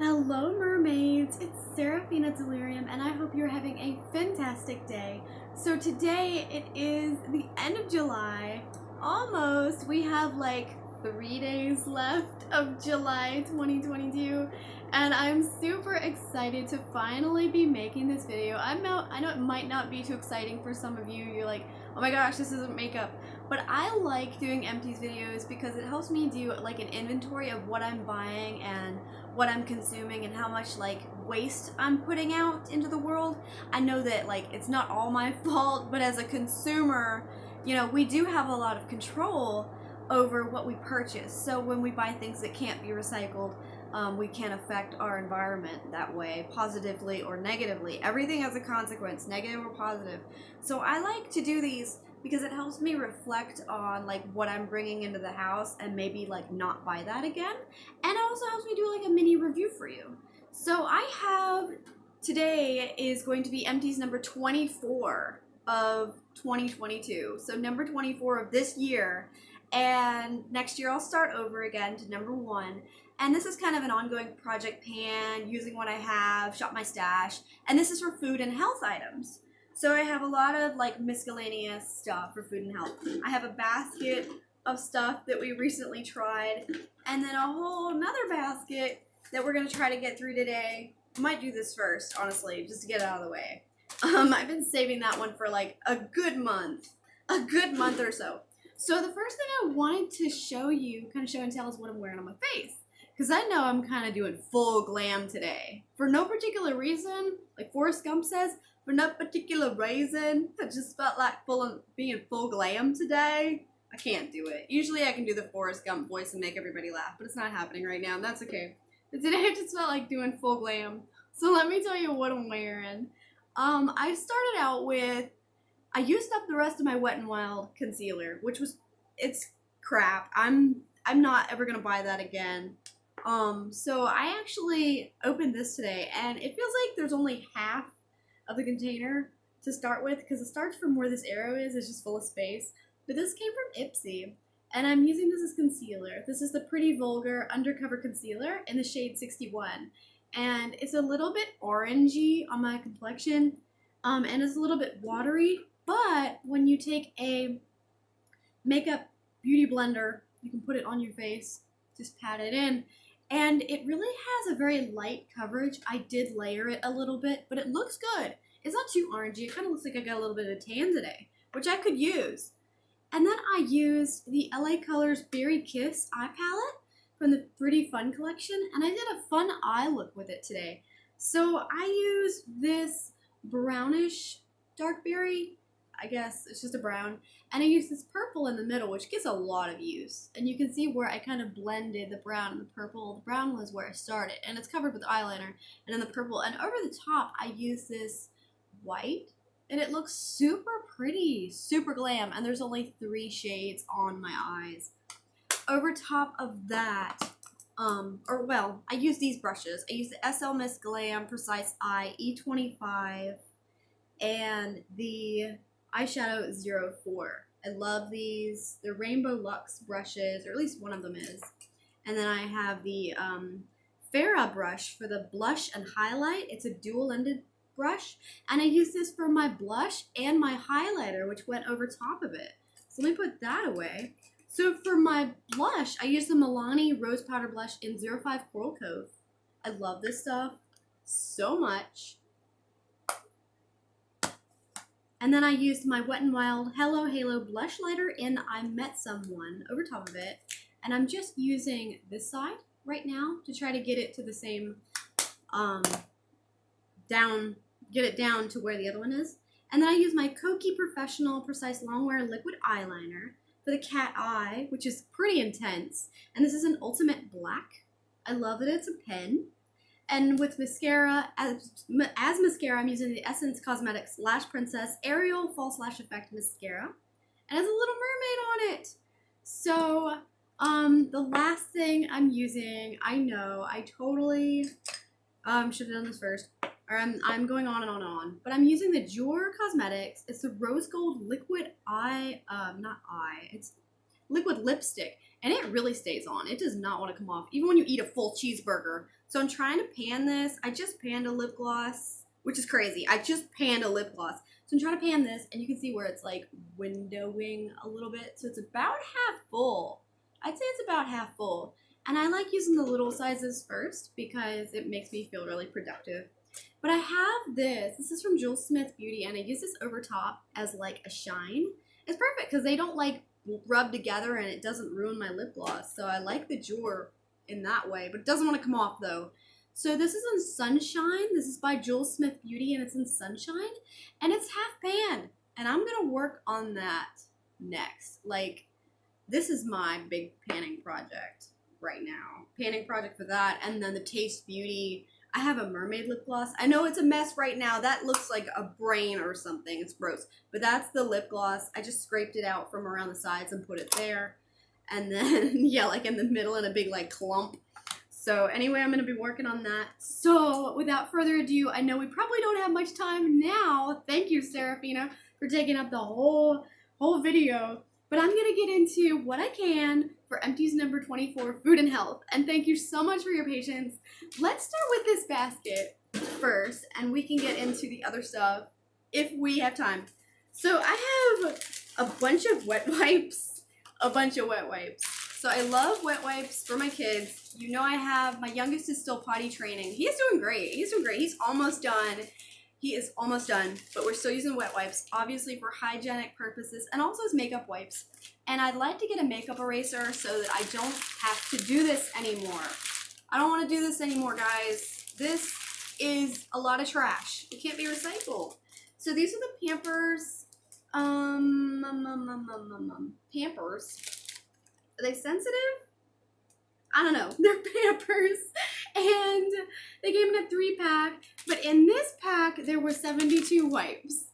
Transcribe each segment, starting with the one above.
Hello, mermaids. It's Seraphina Delirium, and I hope you're having a fantastic day. So today it is the end of July. Almost. We have like 3 days left of July 2022, and I'm super excited to finally be making this video. I know it might not be too exciting for some of you. You're like, oh my gosh, this isn't makeup. But I like doing Empties videos because it helps me do like an inventory of what I'm buying and what I'm consuming and how much like waste I'm putting out into the world. I know that like it's not all my fault, but as a consumer, you know, we do have a lot of control over what we purchase. So when we buy things that can't be recycled, we can affect our environment that way, positively or negatively. Everything has a consequence, negative or positive. So I like to do these because it helps me reflect on like what I'm bringing into the house and maybe like not buy that again. And it also helps me do like a mini review for you. So I have, today is going to be Empties number 24 of 2022. So number 24 of this year. And next year I'll start over again to number 1. And this is kind of an ongoing project pan, using what I have, shop my stash. And this is for food and health items. So I have a lot of like miscellaneous stuff for food and health. I have a basket of stuff that we recently tried, and then a whole another basket that we're gonna try to get through today. I might do this first, honestly, just to get it out of the way. I've been saving that one for like a good month or so. So the first thing I wanted to show you, kind of show and tell, is what I'm wearing on my face. Because I know I'm kind of doing full glam today. For no particular reason, like Forrest Gump says, for no particular reason. I just felt like being full glam today. I can't do it. Usually I can do the Forrest Gump voice and make everybody laugh, but it's not happening right now, and that's okay. But today I just felt like doing full glam. So let me tell you what I'm wearing. I started out with, I used up the rest of my Wet n Wild concealer, which was, it's crap. I'm not ever gonna buy that again. So I actually opened this today, and it feels like there's only half of the container to start with, because it starts from where this arrow is, it's just full of space. But this came from Ipsy, and I'm using this as concealer. This is the Pretty Vulgar Undercover Concealer in the shade 61. And it's a little bit orangey on my complexion, and it's a little bit watery, but when you take a makeup beauty blender, you can put it on your face, just pat it in, and it really has a very light coverage. I did layer it a little bit, but it looks good. It's not too orangey. It kind of looks like I got a little bit of tan today, which I could use. And then I used the LA Colors Berry Kiss eye palette from the Pretty Fun collection, and I did a fun eye look with it today. So I used this brownish dark berry, I guess it's just a brown, and I used this purple in the middle, which gets a lot of use. And you can see where I kind of blended the brown and the purple. The brown was where I started, and it's covered with eyeliner, and then the purple. And over the top, I used this white, and it looks super pretty, super glam, and there's only 3 shades on my eyes. Over top of that, I use these brushes. I use the SL Miss Glam Precise Eye E25 and the Eyeshadow 04. I love these. They're Rainbow Luxe brushes, or at least one of them is. And then I have the Farah brush for the blush and highlight. It's a dual-ended brush, and I use this for my blush and my highlighter, which went over top of it. So let me put that away. So for my blush, I use the Milani Rose Powder Blush in 05 Coral Cove. I love this stuff so much. And then I used my Wet n Wild Hello Halo Blushlighter in I Met Someone over top of it. And I'm just using this side right now to try to get it to the same, get it down to where the other one is. And then I use my Kokie Professional Precise Longwear Liquid Eyeliner for the cat eye, which is pretty intense. And this is an Ultimate Black. I love that it's a pen. And with mascara, as mascara, I'm using the Essence Cosmetics Lash Princess Ariel False Lash Effect Mascara. And it has a little mermaid on it. So, the last thing I'm using, I know, I totally should have done this first. Or I'm going on and on and on. But I'm using the Jouer Cosmetics. It's the Rose Gold Liquid it's liquid lipstick. And it really stays on. It does not want to come off, even when you eat a full cheeseburger. So I'm trying to pan this. I just panned a lip gloss, which is crazy. I just panned a lip gloss. So I'm trying to pan this, and you can see where it's like windowing a little bit. So it's about half full. I'd say it's about half full. And I like using the little sizes first because it makes me feel really productive. But I have this. This is from Jules Smith Beauty, and I use this over top as like a shine. It's perfect because they don't like rub together and it doesn't ruin my lip gloss. So I like the Jouer in that way, but it doesn't want to come off though. So this is in Sunshine. This is by Jules Smith Beauty, and it's in Sunshine, and it's half pan. And I'm gonna work on that next. Like, this is my big panning project right now. Panning project for that, and then the Taste Beauty. I have a Mermaid lip gloss. I know it's a mess right now. That looks like a brain or something. It's gross. But that's the lip gloss. I just scraped it out from around the sides and put it there. And then, yeah, like in the middle in a big, like, clump. So anyway, I'm going to be working on that. So without further ado, I know we probably don't have much time now. Thank you, Serafina, for taking up the whole video. But I'm going to get into what I can for Empties number 24, Food and Health. And thank you so much for your patience. Let's start with this basket first, and we can get into the other stuff if we have time. So I have a bunch of wet wipes. So I love wet wipes for my kids. You know, I have, my youngest is still potty training. He's doing great. He's almost done. He is almost done, but we're still using wet wipes, obviously for hygienic purposes and also as makeup wipes. And I'd like to get a makeup eraser so that I don't have to do this anymore. I don't want to do this anymore, guys. This is a lot of trash. It can't be recycled. So these are the Pampers. Pampers. Are they sensitive? I don't know. They're Pampers. And they came in a 3-pack. But in this pack, there were 72 wipes.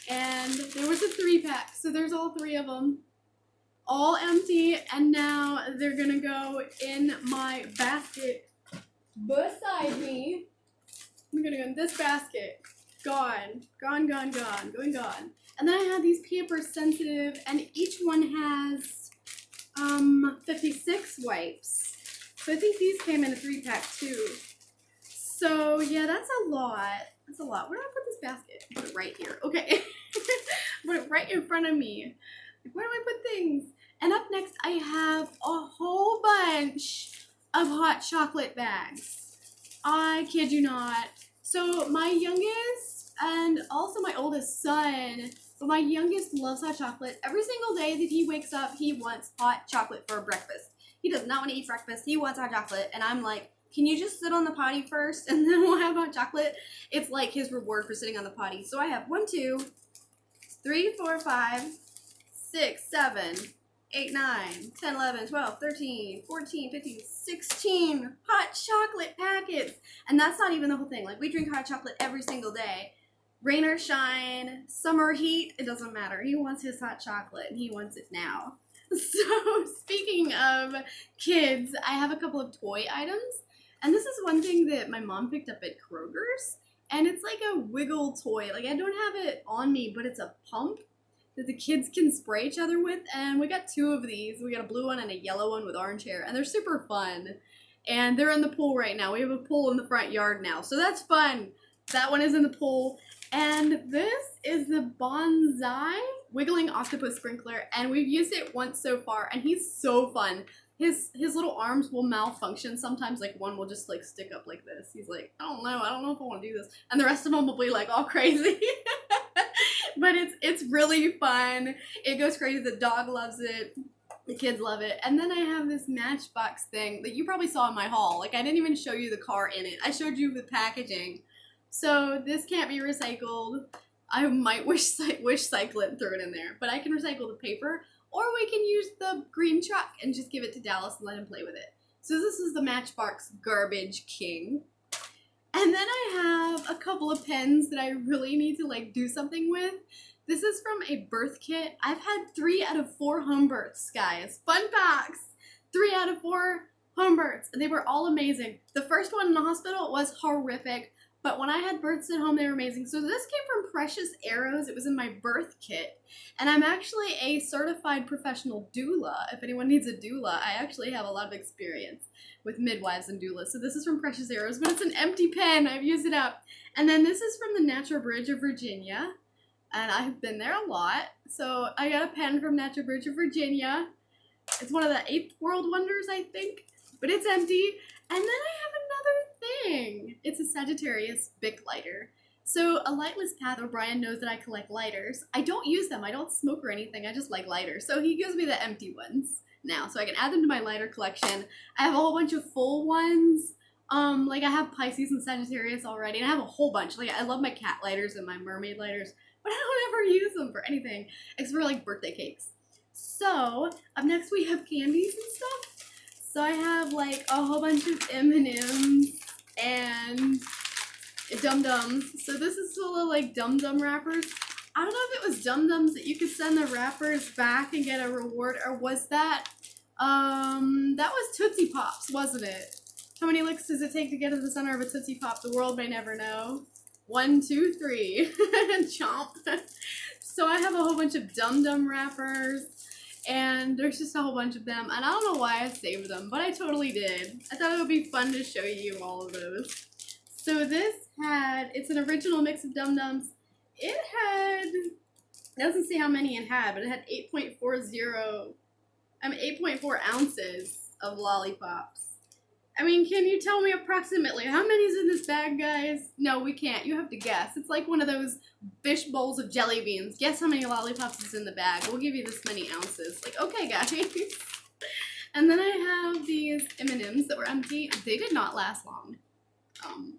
And there was a 3-pack. So there's all 3 of them. All empty. And now they're going to go in my basket beside me. I'm going to go in this basket. Gone. Gone, gone, gone. Going gone. And then I have these Pampers Sensitive. And each one has 56 wipes. So I think these came in a 3-pack too. So yeah, that's a lot. That's a lot. Where do I put this basket? Put it right here. Okay. Put it right in front of me. Where do I put things? And up next, I have a whole bunch of hot chocolate bags. I kid you not. So my youngest and also my oldest son, but my youngest loves hot chocolate. Every single day that he wakes up, he wants hot chocolate for breakfast. He does not want to eat breakfast. He wants hot chocolate. And I'm like, can you just sit on the potty first and then we'll have hot chocolate? It's like his reward for sitting on the potty. So I have 1, 2, 3, 4, 5, 6, 7, 8, 9, 10, 11, 12, 13, 14, 15, 16 hot chocolate packets. And that's not even the whole thing. Like, we drink hot chocolate every single day. Rain or shine, summer heat, it doesn't matter. He wants his hot chocolate and he wants it now. So speaking of kids, I have a couple of toy items. And this is one thing that my mom picked up at Kroger's. And it's like a wiggle toy. Like, I don't have it on me, but it's a pump that the kids can spray each other with. And we got 2 of these. We got a blue one and a yellow one with orange hair. And they're super fun. And they're in the pool right now. We have a pool in the front yard now. So that's fun. That one is in the pool. And this is the Bonsai Wiggling Octopus Sprinkler. And we've used it once so far. And he's so fun. His little arms will malfunction sometimes. Like, one will just like stick up like this. He's like, I don't know if I want to do this. And the rest of them will be like all crazy. But it's really fun. It goes crazy. The dog loves it. The kids love it. And then I have this Matchbox thing that you probably saw in my haul. Like, I didn't even show you the car in it. I showed you the packaging. So this can't be recycled. I might wish cycle it and throw it in there. But I can recycle the paper. Or we can use the green truck and just give it to Dallas and let him play with it. So this is the Matchbox Garbage King. And then I have a couple of pens that I really need to like do something with. This is from a birth kit. I've had 3 out of 4 home births, guys. Fun facts. 3 out of 4 home births. They were all amazing. The first one in the hospital was horrific. But when I had births at home, they were amazing. So this came from Precious Arrows. It was in my birth kit. And I'm actually a certified professional doula. If anyone needs a doula, I actually have a lot of experience with midwives and doulas. So this is from Precious Arrows, but it's an empty pen. I've used it up. And then this is from the Natural Bridge of Virginia. And I've been there a lot. So I got a pen from Natural Bridge of Virginia. It's one of the 8th World Wonders, I think. But it's empty. And then I have another thing. It's a Sagittarius Bic lighter. So a lightless path, or Brian knows that I collect lighters. I don't use them. I don't smoke or anything. I just like lighters. So he gives me the empty ones now. So I can add them to my lighter collection. I have a whole bunch of full ones. Like I have Pisces and Sagittarius already. And I have a whole bunch. Like I love my cat lighters and my mermaid lighters. But I don't ever use them for anything. Except for like birthday cakes. So up next we have candies and stuff. So I have like a whole bunch of M&Ms and Dum Dums. So this is full of like Dum Dum wrappers. I don't know if it was Dum Dums that you could send the wrappers back and get a reward, or was that that was Tootsie Pops, wasn't it? How many licks does it take to get to the center of a Tootsie Pop? The world may never know. 1, 2, 3. Chomp. So I have a whole bunch of Dum Dum wrappers. And there's just a whole bunch of them. And I don't know why I saved them, but I totally did. I thought it would be fun to show you all of those. So this it's an original mix of Dum Dums. It doesn't say how many it had, but it had 8.4 ounces of lollipops. I mean, can you tell me approximately how many's in this bag, guys? No, we can't. You have to guess. It's like one of those fish bowls of jelly beans. Guess how many lollipops is in the bag. We'll give you this many ounces. Like, okay, guys. And then I have these M&Ms that were empty. They did not last long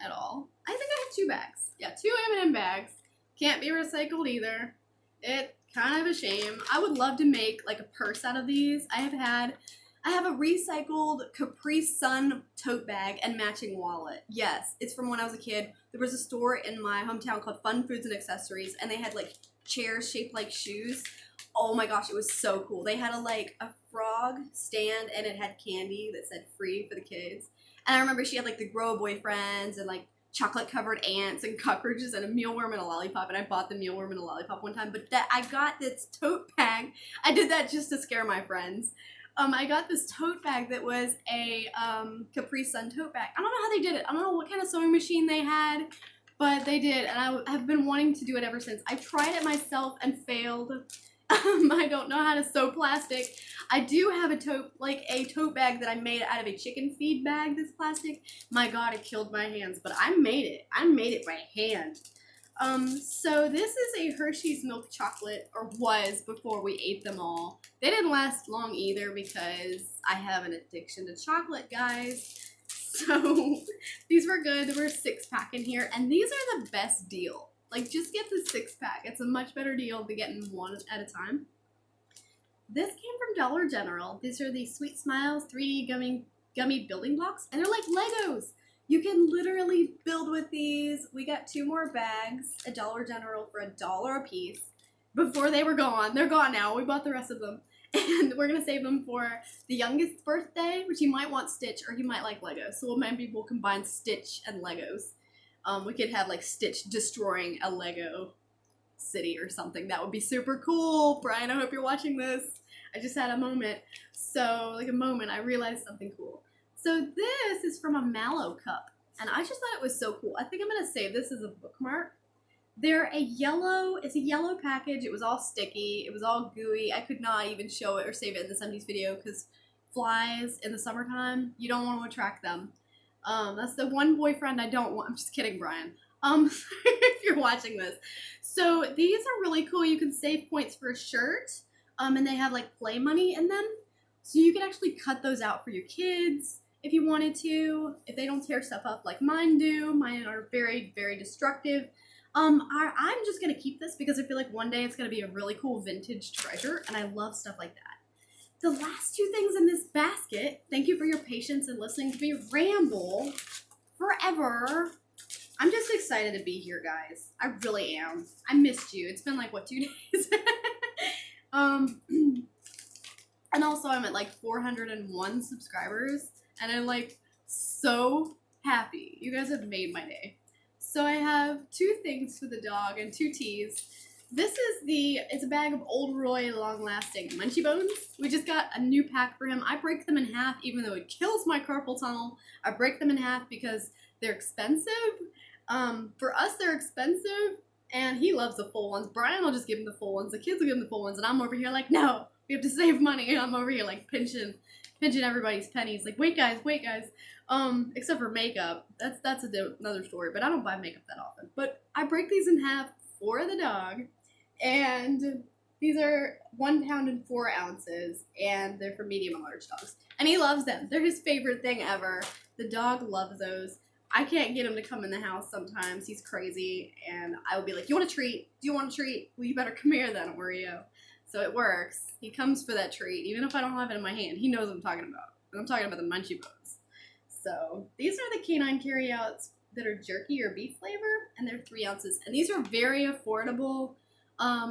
at all. I think I have 2 bags. Yeah, 2 M&M bags. Can't be recycled either. It's kind of a shame. I would love to make like a purse out of these. I have a recycled Capri Sun tote bag and matching wallet. Yes, it's from when I was a kid. There was a store in my hometown called Fun Foods and Accessories, and they had like chairs shaped like shoes. Oh my gosh, it was so cool. They had a frog stand, and it had candy that said free for the kids. And I remember she had like the grow boyfriends and like chocolate covered ants and cockroaches and a mealworm and a lollipop, and I bought the mealworm and a lollipop one time. But I got this tote bag. I did that just to scare my friends. I got this tote bag that was a Capri Sun tote bag. I don't know how they did it. I don't know what kind of sewing machine they had, but they did, and I have been wanting to do it ever since. I tried it myself and failed. I don't know how to sew plastic. I do have a tote bag that I made out of a chicken feed bag that's plastic. My God, it killed my hands, but I made it. I made it by hand. So this is a Hershey's milk chocolate, or was before we ate them all. They didn't last long either because I have an addiction to chocolate, guys. So these were good. There were a 6-pack in here, and these are the best deal. Like, just get the 6-pack. It's a much better deal than getting one at a time. This came from Dollar General. These are the Sweet Smiles 3D gummy building blocks, and they're like Legos. You can literally build with these. We got 2 more bags at Dollar General for $1 a piece before they were gone. They're gone now. We bought the rest of them. And we're going to save them for the youngest birthday, which he might want Stitch, or he might like Legos. So maybe we'll combine Stitch and Legos. We could have like Stitch destroying a Lego city or something. That would be super cool. Brian, I hope you're watching this. I just had a moment. I realized something cool. So this is from a Mallow cup, and I just thought it was so cool. I think I'm going to save this as a bookmark. It's a yellow package. It was all sticky. It was all gooey. I could not even show it or save it in this Empties video because flies in the summertime, you don't want to attract them. That's the one boyfriend I don't want. I'm just kidding, Brian. If you're watching this. So these are really cool. You can save points for a shirt, and they have like play money in them. So you can actually cut those out for your kids if you wanted to, if they don't tear stuff up like mine do. Mine are very, very destructive. I'm just going to keep this because I feel like one day it's going to be a really cool vintage treasure, and I love stuff like that. The last 2 things in this basket, thank you for your patience and listening to me ramble forever. I'm just excited to be here, guys. I really am. I missed you. It's been like, what, 2 days? And also I'm at like 401 subscribers, and I'm like so happy. You guys have made my day. So I have 2 things for the dog and 2 teas. This is it's a bag of Old Roy long-lasting Munchie Bones. We just got a new pack for him. I break them in half, even though it kills my carpal tunnel. I break them in half because they're expensive. For us, they're expensive, and he loves the full ones. Brian will just give him the full ones. The kids will give him the full ones, and I'm over here like, no, we have to save money. And I'm over here like pinching everybody's pennies. Like, wait, guys. Except for makeup. That's another story. But I don't buy makeup that often. But I break these in half for the dog. And these are 1 pound and 4 ounces, and they're for medium and large dogs. And he loves them. They're his favorite thing ever. The dog loves those. I can't get him to come in the house sometimes. He's crazy, and I will be like, you want a treat? Do you want a treat? Well, you better come here then, Oreo. So it works. He comes for that treat, even if I don't have it in my hand. He knows what I'm talking about. And I'm talking about the Munchie Bones. So these are the canine carryouts that are jerky or beef flavor, and they're 3 ounces. And these are very affordable.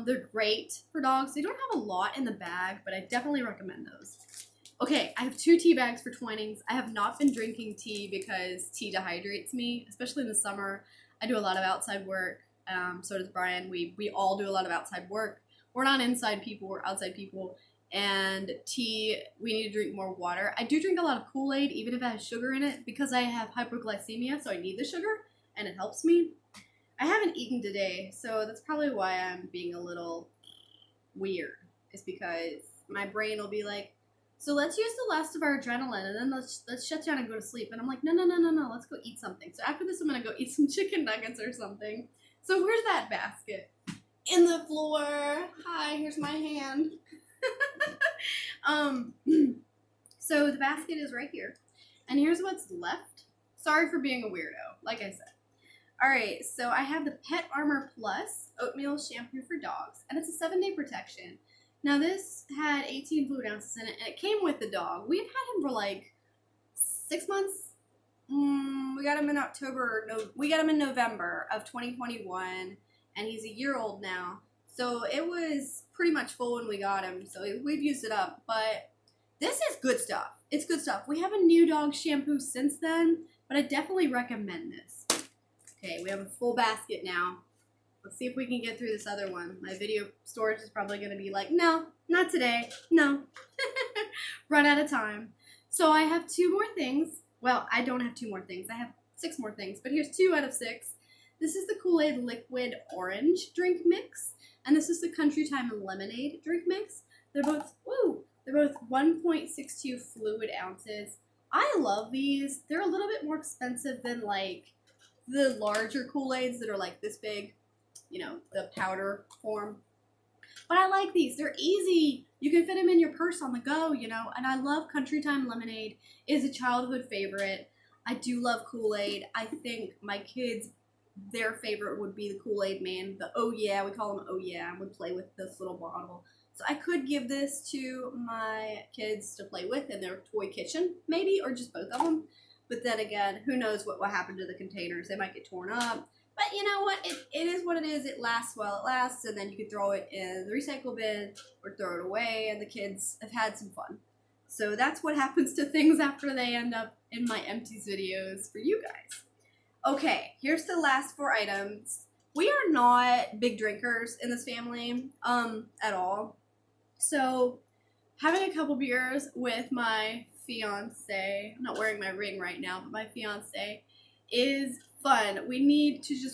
They're great for dogs. They don't have a lot in the bag, but I definitely recommend those. Okay, I have 2 tea bags for Twinings. I have not been drinking tea because tea dehydrates me, especially in the summer. I do a lot of outside work. So does Brian. We all do a lot of outside work. We're not inside people, we're outside people. And tea, we need to drink more water. I do drink a lot of Kool-Aid, even if it has sugar in it, because I have hypoglycemia, so I need the sugar, and it helps me. I haven't eaten today, so that's probably why I'm being a little weird, is because my brain will be like, so let's use the last of our adrenaline, and then let's shut down and go to sleep. And I'm like, no, let's go eat something. So after this, I'm going to go eat some chicken nuggets or something. So where's that basket? In the floor. Hi, here's my hand. So the basket is right here. And here's what's left. Sorry for being a weirdo, like I said. Alright, so I have the Pet Armor Plus Oatmeal Shampoo for Dogs, and it's a 7-day protection. Now this had 18 fluid ounces in it, and it came with the dog. We've had him for like 6 months. We got him in we got him in November of 2021, and he's a year old now. So it was pretty much full when we got him, so we've used it up, but this is good stuff. It's good stuff. We have a new dog shampoo since then, but I definitely recommend this. Okay, we have a full basket now. Let's see if we can get through this other one. My video storage is probably going to be like, no, not today. No. Run out of time. So I have 2 more things. Well, I don't have 2 more things. I have 6 more things, but here's 2 out of 6. This is the Kool-Aid Liquid Orange drink mix, and this is the Country Time Lemonade drink mix. They're both 1.62 fluid ounces. I love these. They're a little bit more expensive than like the larger Kool-Aids that are like this big, you know, the powder form. But I like these. They're easy. You can fit them in your purse on the go, you know. And I love Country Time Lemonade. It's a childhood favorite. I do love Kool-Aid. I think my kids, their favorite would be the Kool-Aid Man. The Oh Yeah, we call him Oh Yeah, and would play with this little bottle. So I could give this to my kids to play with in their toy kitchen, maybe, or just both of them. But then again, who knows what will happen to the containers. They might get torn up. But you know what? It is what it is. It lasts while it lasts, and then you can throw it in the recycle bin or throw it away, and the kids have had some fun. So that's what happens to things after they end up in my Empties videos for you guys. Okay, here's the last 4 items. We are not big drinkers in this family, at all. So having a couple beers with my fiance, I'm not wearing my ring right now, but my fiance, is fun. We need to just